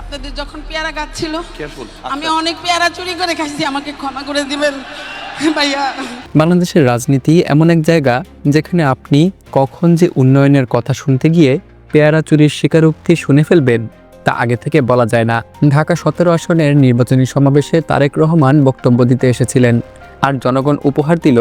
আপনাদের যখন পেয়ারা গাছ ছিল আমি অনেক পেয়ারা চুরি করে খাইছি, আমাকে ক্ষমা করে দিবেন ভাইয়া। বাংলাদেশের রাজনীতি এমন এক জায়গা যেখানে আপনি কখন যে উন্নয়নের কথা শুনতে গিয়ে পেয়ারা চুরির স্বীকারোক্তি শুনে ফেলবেন তা আগে থেকে বলা যায় না। ঢাকা 17 আসনের নির্বাচনী সমাবেশে তারেক রহমান বক্তব্য দিতে এসেছিলেন, আর জনগণ উপহার দিল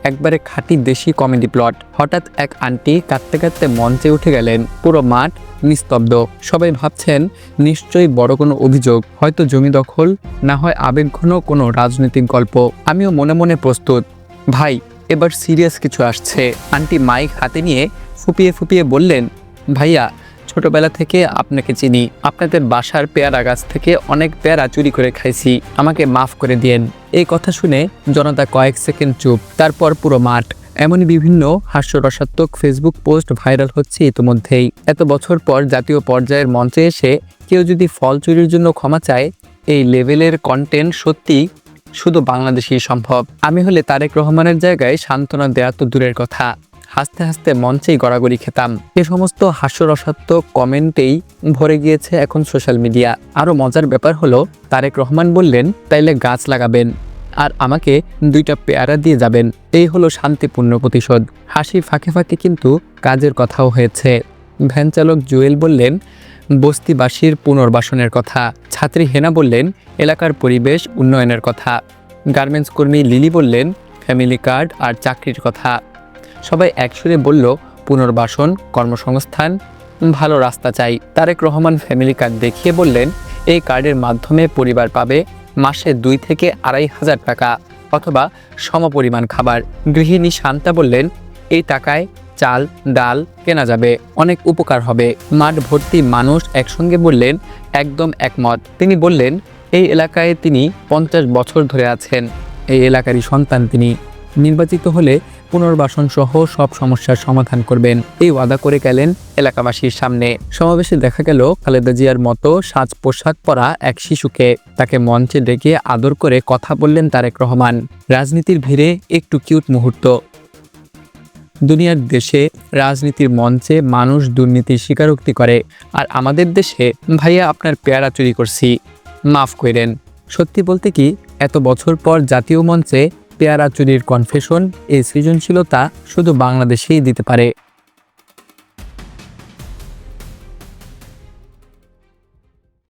একবারে খাঁটি দেশি কমেডি প্লট। হঠাৎ এক আন্টি কাঁদতে কাঁদতে মঞ্চে উঠে গেলেন, পুরো মাঠ নিস্তব্ধ। সবাই ভাবছেন নিশ্চয়ই বড় কোনো অভিযোগ, হয়তো জমি দখল, না হয় আবেগঘন কোনো রাজনৈতিক গল্প। আমিও মনে মনে প্রস্তুত, ভাই এবার সিরিয়াস কিছু আসছে। আন্টি মাইক হাতে নিয়ে ফুপিয়ে ফুপিয়ে বললেন, ভাইয়া ছোটবেলা থেকে আপনাকে চিনি, আপনাদের বাসার পেয়ারা গাছ থেকে অনেক পেয়ারা চুরি করে খাইছি, আমাকে মাফ করে দিয়েন। এই কথা শুনে জনতা কয়েক সেকেন্ড চুপ, তারপর পুরো মাঠ। এমনই বিভিন্ন হাস্যরসাত্মক ফেসবুক পোস্ট ভাইরাল হচ্ছে ইতিমধ্যেই। এত বছর পর জাতীয় পর্যায়ের মঞ্চে এসে কেউ যদি ফল চুরির জন্য ক্ষমা চায়, এই লেভেলের কন্টেন্ট সত্যি শুধু বাংলাদেশেই সম্ভব। আমি হলে তারেক রহমানের জায়গায় সান্ত্বনা দেয়া তো দূরের কথা, হাসতে হাসতে মঞ্চেই গড়াগড়ি খেতাম। এ সমস্ত হাস্যরসাত্মক কমেন্টেই ভরে গিয়েছে এখন সোশ্যাল মিডিয়া। আরও মজার ব্যাপার হলো, তারেক রহমান বললেন তাইলে গাছ লাগাবেন আর আমাকে 2টা পেয়ারা দিয়ে যাবেন, এই হলো শান্তিপূর্ণ প্রতিশোধ। হাসির ফাঁকে ফাঁকে কিন্তু কাজের কথাও হয়েছে। ভ্যান চালক জুয়েল বললেন বস্তিবাসীর পুনর্বাসনের কথা, ছাত্রী হেনা বললেন এলাকার পরিবেশ উন্নয়নের কথা, গার্মেন্টস কর্মী লিলি বললেন ফ্যামিলি কার্ড আর চাকরির কথা। সবাই একসুরে বলল পুনর্বাসন, কর্মসংস্থান, ভালো রাস্তা চাই। তারেক রহমান ফ্যামিলি কার্ড দেখিয়ে বললেন এই কার্ডের মাধ্যমে পরিবার পাবে মাসে 2 থেকে 2,500 টাকা অথবা সমপরিমাণ খাবার। গৃহিণী শান্তা বললেন এই টাকায় চাল ডাল কেনা যাবে, অনেক উপকার হবে। মাঠ ভর্তি মানুষ একসঙ্গে বললেন একদম একমত। তিনি বললেন এই এলাকায় তিনি 50 বছর ধরে আছেন, এই এলাকারই সন্তান তিনি। নির্বাচিত হলে পুনর্বাসন সহ সব সমস্যার সমাধান করবেন, এই ওয়াদা করে গেলেন এলাকাবাসীর সামনে। সমাবেশে দেখা গেল খালেদা জিয়ার মতো সাজ পোশাক পরা এক শিশুকে, তাকে মঞ্চে ডেকে আদর করে কথা বললেন তারেক রহমান। রাজনীতির ভিড়ে একটু কিউট মুহূর্ত। দুনিয়ার দেশে রাজনীতির মঞ্চে মানুষ দুর্নীতির স্বীকারোক্তি করে, আর আমাদের দেশে ভাইয়া আপনার পেয়ারা চুরি করছি, মাফ করেন। সত্যি বলতে কি, এত বছর পর জাতীয় মঞ্চে পেয়ারা চুরির কনফেশন, এই সৃজনশীলতা শুধু বাংলাদেশেই দিতে পারে।